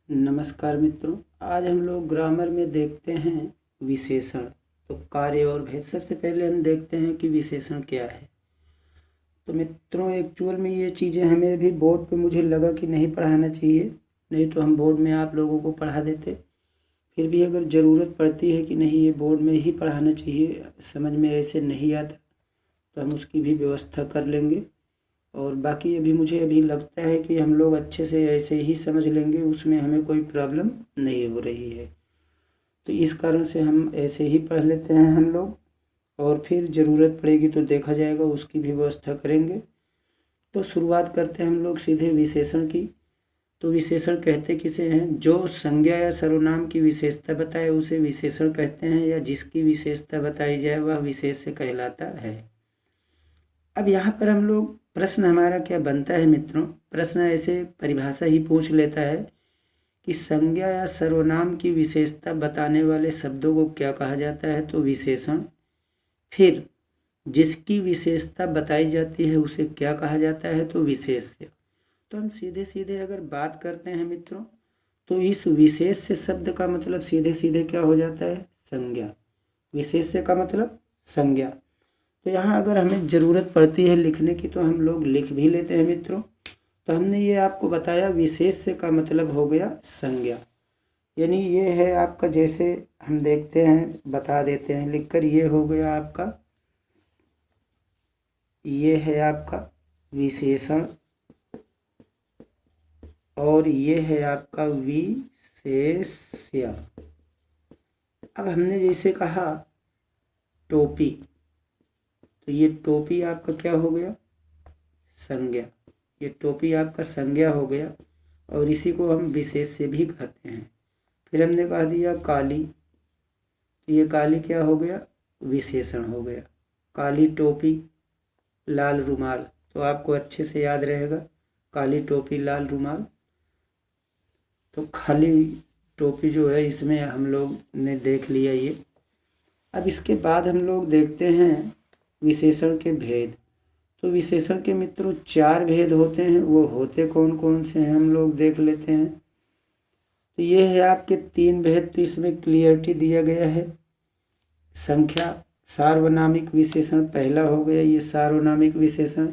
नमस्कार मित्रों। आज हम लोग ग्रामर में देखते हैं विशेषण। तो कार्य और भेद। सबसे पहले हम देखते हैं कि विशेषण क्या है। तो मित्रों एक्चुअल में ये चीज़ें हमें भी बोर्ड पे मुझे लगा कि नहीं पढ़ाना चाहिए, नहीं तो हम बोर्ड में आप लोगों को पढ़ा देते। फिर भी अगर ज़रूरत पड़ती है कि नहीं ये बोर्ड में ही पढ़ाना चाहिए, समझ में ऐसे नहीं आता, तो हम उसकी भी व्यवस्था कर लेंगे। और बाकी मुझे लगता है कि हम लोग अच्छे से ऐसे ही समझ लेंगे, उसमें हमें कोई प्रॉब्लम नहीं हो रही है। तो इस कारण से हम ऐसे ही पढ़ लेते हैं हम लोग, और फिर ज़रूरत पड़ेगी तो देखा जाएगा, उसकी भी व्यवस्था करेंगे। तो शुरुआत करते हैं हम लोग सीधे विशेषण की। तो विशेषण कहते किसे हैं? जो संज्ञा या सर्वनाम की विशेषता बताए उसे विशेषण कहते हैं, या जिसकी विशेषता बताई जाए वह विशेष्य कहलाता है। अब यहाँ पर हम लोग प्रश्न हमारा क्या बनता है मित्रों? प्रश्न ऐसे परिभाषा ही पूछ लेता है कि संज्ञा या सर्वनाम की विशेषता बताने वाले शब्दों को क्या कहा जाता है? तो विशेषण। फिर जिसकी विशेषता बताई जाती है उसे क्या कहा जाता है? तो विशेष्य। तो हम सीधे सीधे अगर बात करते हैं मित्रों, तो इस विशेष्य शब्द का मतलब सीधे सीधे क्या हो जाता है? संज्ञा। विशेष्य का मतलब संज्ञा। तो यहाँ अगर हमें ज़रूरत पड़ती है लिखने की तो हम लोग लिख भी लेते हैं मित्रों। तो हमने ये आपको बताया विशेष्य का मतलब हो गया संज्ञा, यानी ये है आपका, जैसे हम देखते हैं बता देते हैं लिखकर, ये हो गया आपका, ये है आपका विशेषण, और ये है आपका विशेष्य। अब हमने जैसे कहा टोपी, तो ये टोपी आपका क्या हो गया? संज्ञा। ये टोपी आपका संज्ञा हो गया, और इसी को हम विशेष्य भी कहते हैं। फिर हमने कह दिया काली, तो ये काली क्या हो गया? विशेषण हो गया। काली टोपी, लाल रुमाल, तो आपको अच्छे से याद रहेगा, काली टोपी लाल रुमाल। तो खाली टोपी जो है इसमें हम लोग ने देख लिया ये। अब इसके बाद हम लोग देखते हैं विशेषण के भेद। तो विशेषण के मित्रों 4 भेद होते हैं, वो होते कौन कौन से हैं हम लोग देख लेते हैं। तो ये है आपके 3 भेद, तो इसमें क्लियरिटी दिया गया है। संख्या, सार्वनामिक विशेषण पहला हो गया, ये सार्वनामिक विशेषण।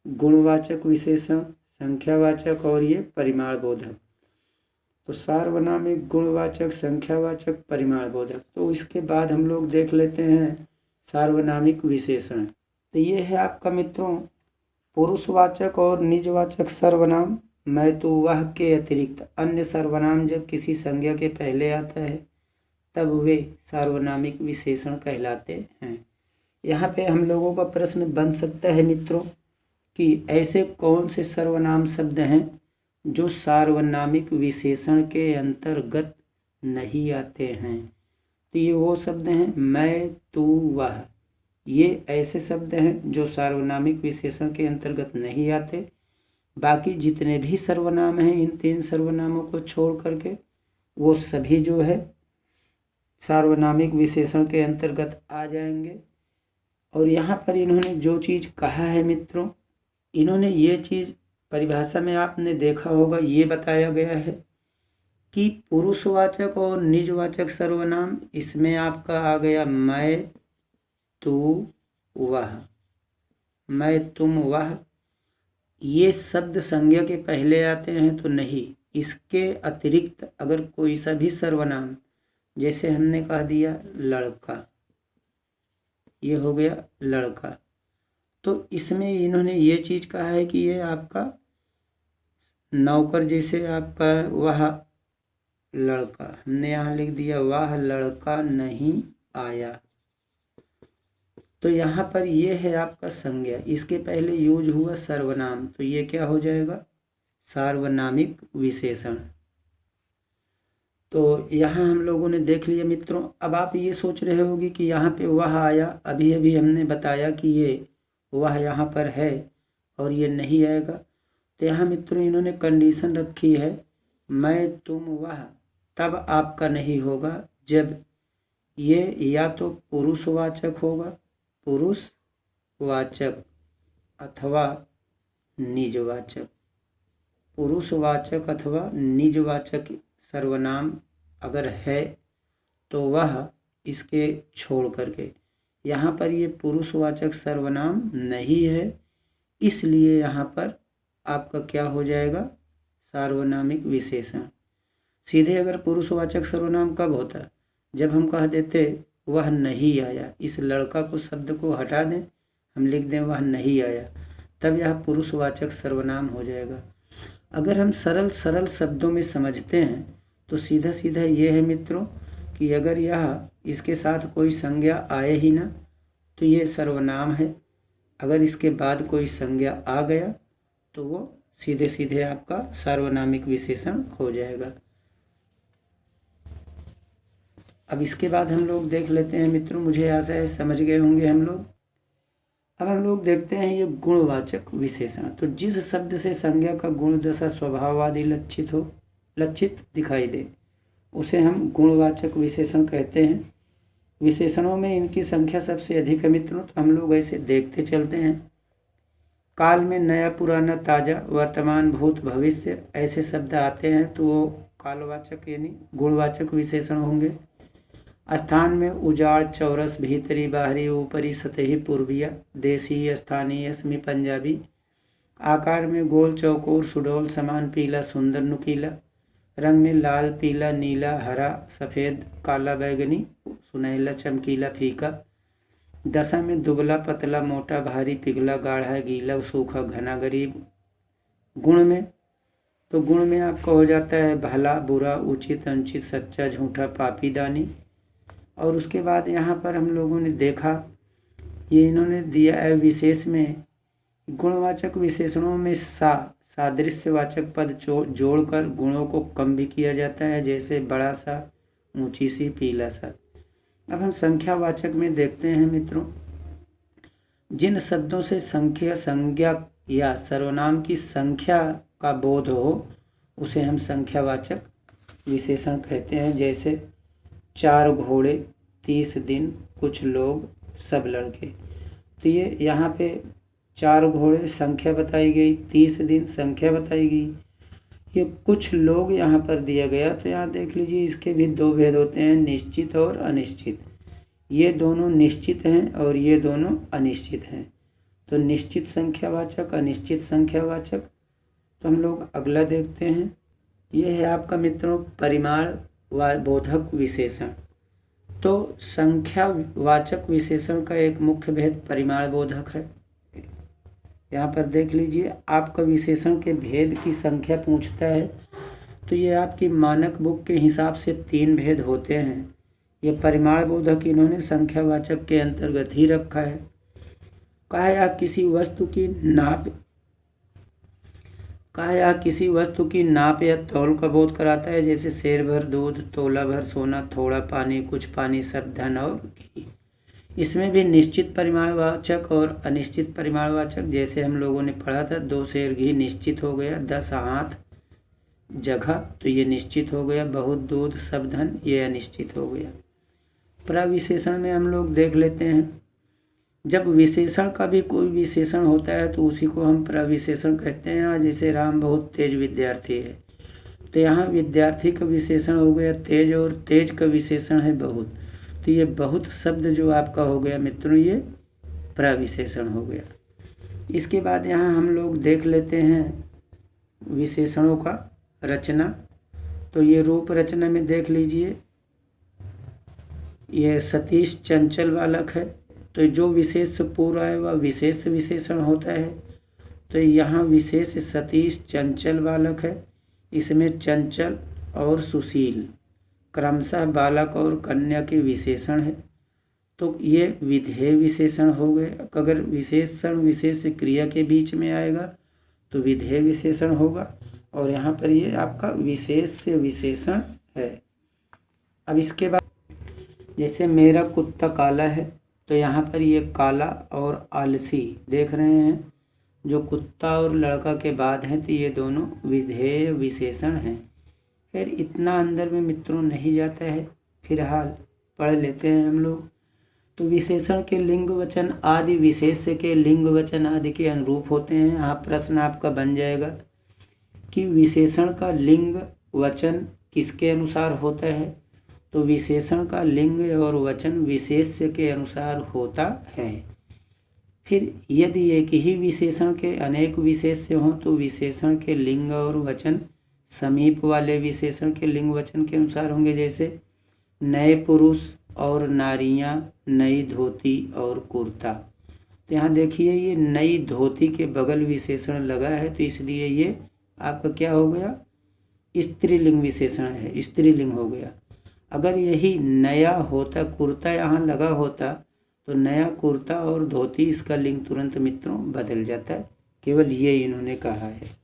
गुणवाचक विशेषण, संख्यावाचक, और ये परिमाण बोधक। तो सार्वनामिक, गुणवाचक, संख्यावाचक, परिमाण बोधक। तो इसके बाद हम लोग देख लेते हैं सार्वनामिक विशेषण। तो ये है आपका मित्रों पुरुषवाचक और निजवाचक सर्वनाम मैं तो वह के अतिरिक्त अन्य सर्वनाम जब किसी संज्ञा के पहले आता है तब वे सार्वनामिक विशेषण कहलाते हैं। यहाँ पे हम लोगों का प्रश्न बन सकता है मित्रों कि ऐसे कौन से सर्वनाम शब्द हैं जो सार्वनामिक विशेषण के अंतर्गत नहीं आते हैं? तो ये वो शब्द हैं मैं, तू, वह। ये ऐसे शब्द हैं जो सार्वनामिक विशेषण के अंतर्गत नहीं आते। बाकी जितने भी सर्वनाम हैं, इन 3 सर्वनामों को छोड़ करके, वो सभी जो है सार्वनामिक विशेषण के अंतर्गत आ जाएंगे। और यहाँ पर इन्होंने जो चीज़ कहा है मित्रों, इन्होंने ये चीज़ परिभाषा में आपने देखा होगा, ये बताया गया है कि पुरुषवाचक और निजवाचक सर्वनाम, इसमें आपका आ गया मैं, तू, वह। मैं, तुम, वह, ये शब्द संज्ञा के पहले आते हैं तो नहीं। इसके अतिरिक्त अगर कोई सा भी सर्वनाम, जैसे हमने कह दिया लड़का, ये हो गया लड़का, तो इसमें इन्होंने ये चीज़ कहा है कि ये आपका नौकर, जैसे आपका वह लड़का, हमने यहाँ लिख दिया वह लड़का नहीं आया। तो यहाँ पर ये है आपका संज्ञा, इसके पहले यूज हुआ सर्वनाम, तो ये क्या हो जाएगा? सार्वनामिक विशेषण। तो यहाँ हम लोगों ने देख लिया मित्रों। अब आप ये सोच रहे होगी कि यहाँ पे वह आया, अभी अभी हमने बताया कि ये वह यहाँ पर है और ये नहीं आएगा। तो यहाँ मित्रों इन्होंने कंडीशन रखी है मैं, तुम, वह, तब आपका नहीं होगा जब ये या तो पुरुषवाचक होगा, पुरुषवाचक, अथवा निजवाचक। पुरुषवाचक अथवा निजवाचक सर्वनाम अगर है तो वह इसके छोड़ करके, यहाँ पर ये पुरुषवाचक सर्वनाम नहीं है, इसलिए यहाँ पर आपका क्या हो जाएगा, सार्वनामिक विशेषण। सीधे अगर पुरुषवाचक सर्वनाम कब होता, जब हम कह देते वह नहीं आया, इस लड़का को शब्द को हटा दें, हम लिख दें वह नहीं आया, तब यह पुरुषवाचक सर्वनाम हो जाएगा। अगर हम सरल सरल शब्दों में समझते हैं तो सीधा सीधा ये है मित्रों कि अगर यह इसके साथ कोई संज्ञा आए ही ना तो ये सर्वनाम है, अगर इसके बाद कोई संज्ञा आ गया तो वो सीधे सीधे आपका सार्वनामिक विशेषण हो जाएगा। अब इसके बाद हम लोग देख लेते हैं मित्रों, मुझे आशा है समझ गए होंगे हम लोग। अब हम लोग देखते हैं ये गुणवाचक विशेषण। तो जिस शब्द से संज्ञा का गुण दशा स्वभाव आदि लक्षित दिखाई दे उसे हम गुणवाचक विशेषण कहते हैं। विशेषणों में इनकी संख्या सबसे अधिक है मित्रों, तो हम लोग ऐसे देखते चलते हैं। काल में नया पुराना ताजा वर्तमान भूत भविष्य ऐसे शब्द आते हैं तो वो कालवाचक यानी गुणवाचक विशेषण होंगे। स्थान में उजाड़ चौरस भीतरी बाहरी ऊपरी सतही पूर्विया देसी स्थानीय असमी पंजाबी। आकार में गोल चौकोर सुडौल समान पीला सुंदर नुकीला। रंग में लाल पीला नीला हरा सफ़ेद काला बैगनी सुनहला चमकीला फीका। दशा में दुबला पतला मोटा भारी पिघला गाढ़ा गीला सूखा घना गरीब। गुण में तो गुण में आपका हो जाता है भला बुरा उचित अनुचित सच्चा झूठा पापी दानी। और उसके बाद यहाँ पर हम लोगों ने देखा ये इन्होंने दिया है विशेष में गुणवाचक विशेषणों में सादृश्यवाचक पद जोड़कर गुणों को कम भी किया जाता है, जैसे बड़ा सा ऊंची सी पीला सा। अब हम संख्यावाचक में देखते हैं मित्रों, जिन शब्दों से संज्ञा या सर्वनाम की संख्या का बोध हो उसे हम संख्यावाचक विशेषण कहते हैं। जैसे 4 घोड़े 30 दिन कुछ लोग सब लड़के। तो ये यहाँ पे 4 घोड़े संख्या बताई गई, 30 दिन संख्या बताई गई, ये कुछ लोग यहाँ पर दिया गया। तो यहाँ देख लीजिए इसके भी 2 भेद होते हैं, निश्चित और अनिश्चित। ये दोनों निश्चित हैं और ये दोनों अनिश्चित हैं। तो निश्चित संख्यावाचक अनिश्चित संख्यावाचक। तो हम लोग अगला देखते हैं, ये है आपका मित्रों परिमाण व बोधक विशेषण। तो संख्यावाचक विशेषण का एक मुख्य भेद परिमाण बोधक है। यहाँ पर देख लीजिए आपका विशेषण के भेद की संख्या पूछता है तो ये आपकी मानक बुक के हिसाब से 3 भेद होते हैं। ये परिमाण बोधक इन्होंने संख्यावाचक के अंतर्गत ही रखा है। कहा या किसी वस्तु की नाप या तौल का बोध कराता है, जैसे शेर भर दूध तोला भर सोना थोड़ा पानी कुछ पानी सब धन और घी। इसमें भी निश्चित परिमाणवाचक और अनिश्चित परिमाणवाचक, जैसे हम लोगों ने पढ़ा था 2 सेर घी निश्चित हो गया, 10 हाथ जगह तो ये निश्चित हो गया, बहुत दूध सब धन ये अनिश्चित हो गया। प्रविशेषण में हम लोग देख लेते हैं, जब विशेषण का भी कोई विशेषण होता है तो उसी को हम प्रविशेषण कहते हैं। जैसे राम बहुत तेज विद्यार्थी है, तो यहाँ विद्यार्थी का विशेषण हो गया तेज और तेज का विशेषण है बहुत। तो ये बहुत शब्द जो आपका हो गया मित्रों ये प्रविशेषण हो गया। इसके बाद यहाँ हम लोग देख लेते हैं विशेषणों का रचना। तो ये रूप रचना में देख लीजिए, ये सतीश चंचल बालक है, तो जो विशेष से पूरा है वह विशेष विशेषण होता है। तो यहाँ विशेष सतीश चंचल बालक है, इसमें चंचल और सुशील क्रमशः बालक और कन्या के विशेषण है। तो ये विधेय विशेषण हो गए। अगर विशेषण विशेष क्रिया के बीच में आएगा तो विधेय विशेषण होगा, और यहाँ पर ये आपका विशेष से विशेषण है। अब इसके बाद जैसे मेरा कुत्ता काला है, तो यहाँ पर ये काला और आलसी देख रहे हैं, जो कुत्ता और लड़का के बाद हैं तो ये दोनों विधेय विशेषण हैं। फिर इतना अंदर में मित्रों नहीं जाता है, फिलहाल पढ़ लेते हैं हम लोग। तो विशेषण के लिंग वचन आदि विशेष्य के लिंग वचन आदि के अनुरूप होते हैं। यहाँ प्रश्न आपका बन जाएगा कि विशेषण का लिंग वचन किसके अनुसार होता है? तो विशेषण का लिंग और वचन विशेष्य के अनुसार होता है। फिर यदि एक ही विशेषण के अनेक विशेष्य हों तो विशेषण के लिंग और वचन समीप वाले विशेषण के लिंग वचन के अनुसार होंगे। जैसे नए पुरुष और नारियां, नई धोती और कुर्ता। तो यहाँ देखिए ये नई धोती के बगल विशेषण लगा है, तो इसलिए ये आपका क्या हो गया? स्त्रीलिंग विशेषण है, स्त्रीलिंग हो गया। अगर यही नया होता, कुर्ता यहाँ लगा होता, तो नया कुर्ता और धोती, इसका लिंग तुरंत मित्रों बदल जाता है। केवल ये इन्होंने कहा है।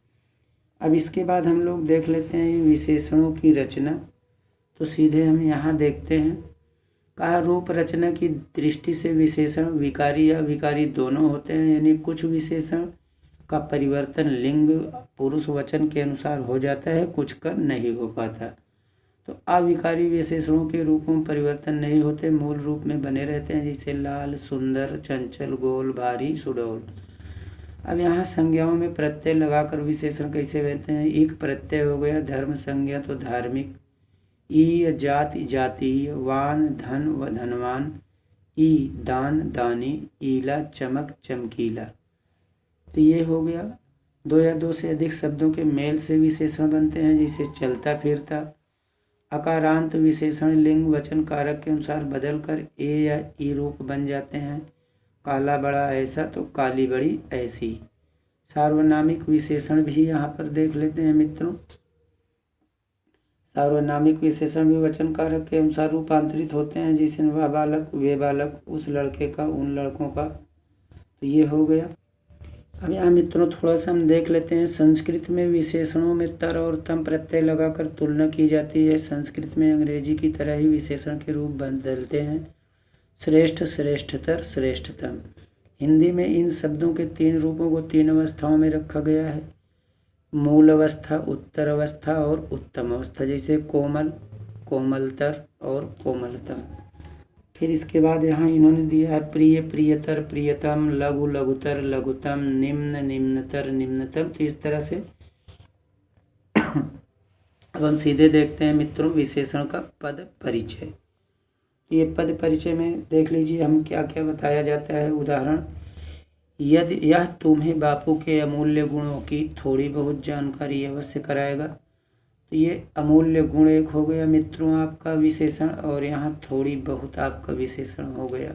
अब इसके बाद हम लोग देख लेते हैं विशेषणों की रचना। तो सीधे हम यहाँ देखते हैं, कहा रूप रचना की दृष्टि से विशेषण विकारी या विकारी दोनों होते हैं। यानी कुछ विशेषण का परिवर्तन लिंग पुरुष वचन के अनुसार हो जाता है, कुछ का नहीं हो पाता। तो अविकारी विशेषणों के रूपों में परिवर्तन नहीं होते, मूल रूप में बने रहते हैं। जैसे लाल, सुंदर, चंचल, गोल, भारी, सुडौल। अब यहाँ संज्ञाओं में प्रत्यय लगाकर विशेषण कैसे बनते हैं? एक प्रत्यय हो गया धर्म संज्ञा, तो धार्मिक। ई जाति जातीय, वान धन व धनवान, ई दान दानी, ईला चमक चमकीला। तो ये हो गया। दो या दो से अधिक शब्दों के मेल से विशेषण बनते हैं, जैसे चलता फिरता। अकारांत विशेषण लिंग वचन कारक के अनुसार बदलकर ए या ई रूप बन जाते हैं। काला बड़ा ऐसा, तो काली बड़ी ऐसी। सार्वनामिक विशेषण भी यहाँ पर देख लेते हैं मित्रों। सार्वनामिक विशेषण भी वचन कारक के अनुसार रूपांतरित होते हैं, जैसे वह बालक, वे बालक, उस लड़के का, उन लड़कों का। तो ये हो गया। अब यहाँ मित्रों थोड़ा सा हम देख लेते हैं, संस्कृत में विशेषणों में तर और तम प्रत्यय लगाकर तुलना की जाती है। संस्कृत में अंग्रेजी की तरह ही विशेषण के रूप बदलते हैं। श्रेष्ठ, श्रेष्ठतर, श्रेष्ठतम। हिंदी में इन शब्दों के 3 रूपों को 3 अवस्थाओं में रखा गया है, मूल अवस्था, उत्तर अवस्था और उत्तम अवस्था। जैसे कोमल, कोमलतर और कोमलतम। फिर इसके बाद यहाँ इन्होंने दिया है प्रिय, प्रियतर, प्रियतम, लघु, लघुतर, लघुतम, निम्न, निम्नतर, निम्नतम। तो इस तरह से अब हम सीधे देखते हैं मित्रों विशेषण का पद परिचय। ये पद परिचय में देख लीजिए हम क्या क्या बताया जाता है। उदाहरण, यदि यह तुम्हें बापू के अमूल्य गुणों की थोड़ी बहुत जानकारी अवश्य कराएगा। तो ये अमूल्य गुण एक हो गया मित्रों आपका विशेषण, और यहाँ थोड़ी बहुत आपका विशेषण हो गया।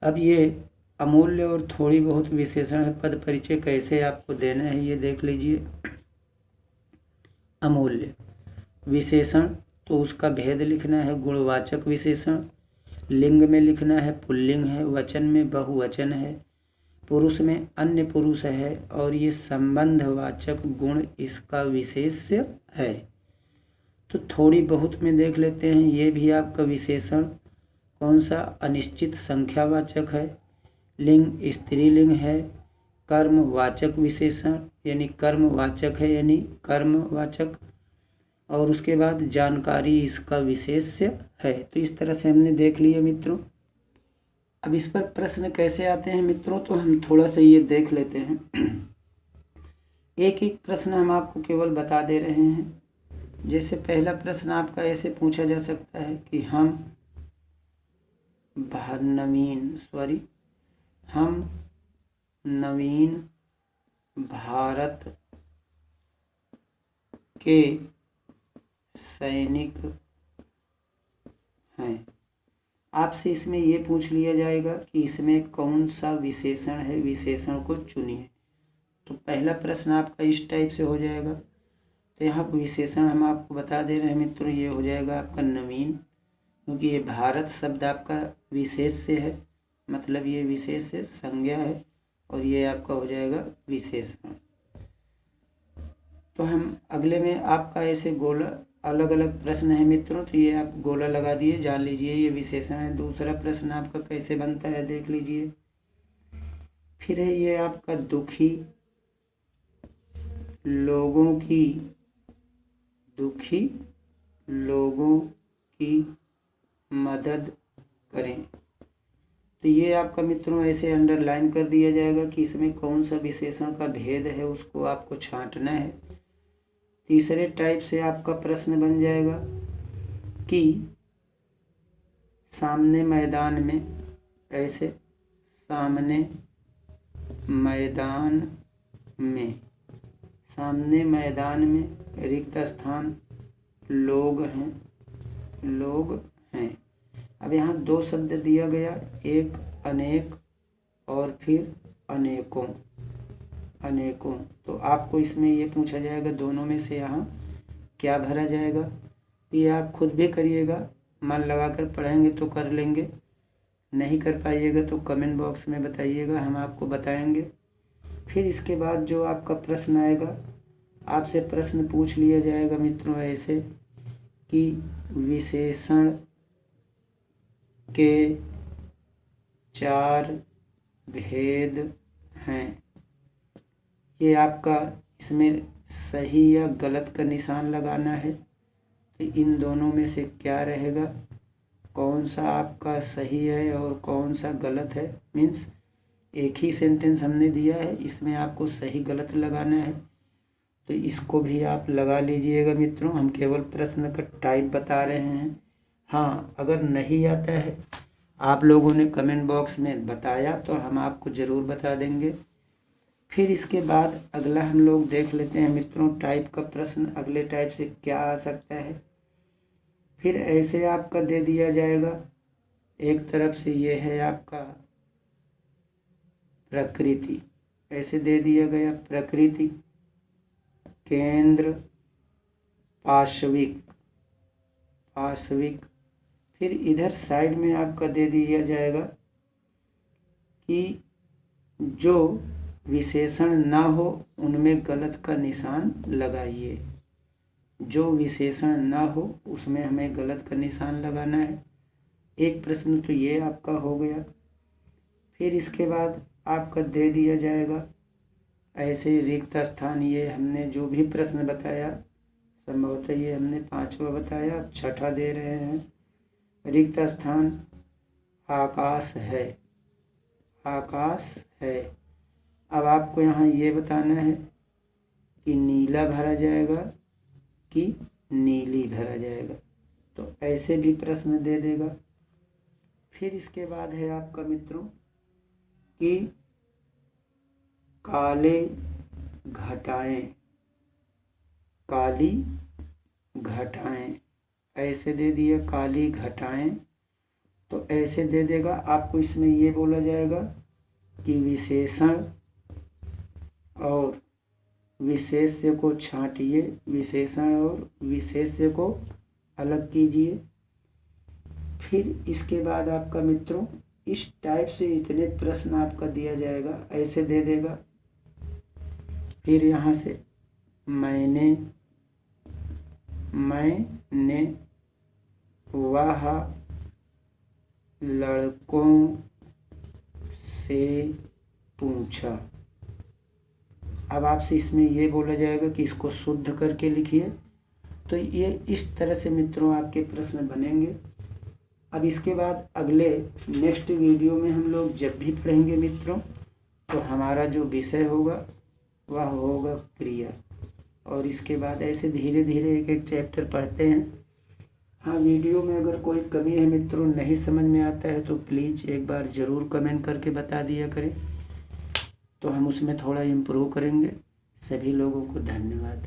अब ये अमूल्य और थोड़ी बहुत विशेषण है, पद परिचय कैसे आपको देना है ये देख लीजिए। अमूल्य विशेषण, तो उसका भेद लिखना है। गुणवाचक विशेषण, लिंग में लिखना है पुल्लिंग है, वचन में बहुवचन है, पुरुष में अन्य पुरुष है, और ये संबंधवाचक गुण इसका विशेष्य है। तो थोड़ी बहुत में देख लेते हैं, ये भी आपका विशेषण कौन सा? अनिश्चित संख्यावाचक है, लिंग स्त्रीलिंग है, कर्मवाचक विशेषण यानी कर्मवाचक है यानी कर्मवाचक, और उसके बाद जानकारी इसका विशेष्य है। तो इस तरह से हमने देख लिया मित्रों। अब इस पर प्रश्न कैसे आते हैं मित्रों, तो हम थोड़ा सा ये देख लेते हैं। एक एक प्रश्न हम आपको केवल बता दे रहे हैं। जैसे पहला प्रश्न आपका ऐसे पूछा जा सकता है कि हम नवीन भारत के सैनिक हैं। आपसे इसमें ये पूछ लिया जाएगा कि इसमें कौन सा विशेषण है, विशेषण को चुनिए। तो पहला प्रश्न आपका इस टाइप से हो जाएगा। तो यहाँ विशेषण हम आपको बता दे रहे हैं मित्रों, ये हो जाएगा आपका नवीन, क्योंकि ये भारत शब्द आपका विशेष से है, मतलब ये विशेष से संज्ञा है, और ये आपका हो जाएगा विशेषण। तो हम अगले में आपका ऐसे गोला अलग अलग प्रश्न है मित्रों, तो ये आप गोला लगा दिए, जान लीजिए ये विशेषण है। दूसरा प्रश्न आपका कैसे बनता है देख लीजिए। फिर है ये आपका दुखी लोगों की मदद करें। तो ये आपका मित्रों ऐसे अंडरलाइन कर दिया जाएगा कि इसमें कौन सा विशेषण का भेद है, उसको आपको छांटना है। तीसरे टाइप से आपका प्रश्न बन जाएगा कि सामने मैदान में, ऐसे सामने मैदान में, सामने मैदान में रिक्त स्थान लोग हैं, लोग हैं। अब यहाँ दो शब्द दिया गया, एक अनेक और फिर अनेकों, अनेकों। तो आपको इसमें ये पूछा जाएगा दोनों में से यहाँ क्या भरा जाएगा। ये आप खुद भी करिएगा, मन लगाकर पढ़ेंगे तो कर लेंगे, नहीं कर पाइएगा तो कमेंट बॉक्स में बताइएगा, हम आपको बताएंगे। फिर इसके बाद जो आपका प्रश्न आएगा, आपसे प्रश्न पूछ लिया जाएगा मित्रों ऐसे कि विशेषण के 4 भेद हैं। ये आपका इसमें सही या गलत का निशान लगाना है। तो इन दोनों में से क्या रहेगा, कौन सा आपका सही है और कौन सा गलत है। मीन्स एक ही सेंटेंस हमने दिया है, इसमें आपको सही गलत लगाना है। तो इसको भी आप लगा लीजिएगा मित्रों, हम केवल प्रश्न का टाइप बता रहे हैं। हाँ, अगर नहीं आता है, आप लोगों ने कमेंट बॉक्स में बताया तो हम आपको ज़रूर बता देंगे। फिर इसके बाद अगला हम लोग देख लेते हैं मित्रों टाइप का प्रश्न, अगले टाइप से क्या आ सकता है। फिर ऐसे आपका दे दिया जाएगा, एक तरफ से ये है आपका प्रकृति, ऐसे दे दिया गया प्रकृति, केंद्र, पार्श्विक, पार्श्विक। फिर इधर साइड में आपका दे दिया जाएगा कि जो विशेषण ना हो उनमें गलत का निशान लगाइए, जो विशेषण ना हो उसमें हमें गलत का निशान लगाना है। एक प्रश्न तो ये आपका हो गया। फिर इसके बाद आपका दे दिया जाएगा ऐसे रिक्त स्थान, ये हमने जो भी प्रश्न बताया संभवतः ये हमने 5वां बताया, 6ठा दे रहे हैं। रिक्त स्थान आकाश है, आकाश है। अब आपको यहाँ ये बताना है कि नीला भरा जाएगा कि नीली भरा जाएगा, तो ऐसे भी प्रश्न दे देगा। फिर इसके बाद है आपका मित्रों कि काले घटाएं, काली घटाएं, ऐसे दे दिया काली घटाएं, तो ऐसे दे देगा। आपको इसमें ये बोला जाएगा कि विशेषण और विशेष्य को छांटिए, विशेषण और विशेष्य को अलग कीजिए। फिर इसके बाद आपका मित्रों इस टाइप से इतने प्रश्न आपका दिया जाएगा, ऐसे दे देगा। फिर यहाँ से मैंने वह लड़कों से पूछा। अब आपसे इसमें ये बोला जाएगा कि इसको शुद्ध करके लिखिए। तो ये इस तरह से मित्रों आपके प्रश्न बनेंगे। अब इसके बाद अगले नेक्स्ट वीडियो में हम लोग जब भी पढ़ेंगे मित्रों, तो हमारा जो विषय होगा वह होगा क्रिया। और इसके बाद ऐसे धीरे धीरे एक एक चैप्टर पढ़ते हैं। हाँ, वीडियो में अगर कोई कमी है मित्रों, नहीं समझ में आता है तो प्लीज़ एक बार ज़रूर कमेंट करके बता दिया करें, तो हम उसमें थोड़ा इम्प्रूव करेंगे। सभी लोगों को धन्यवाद।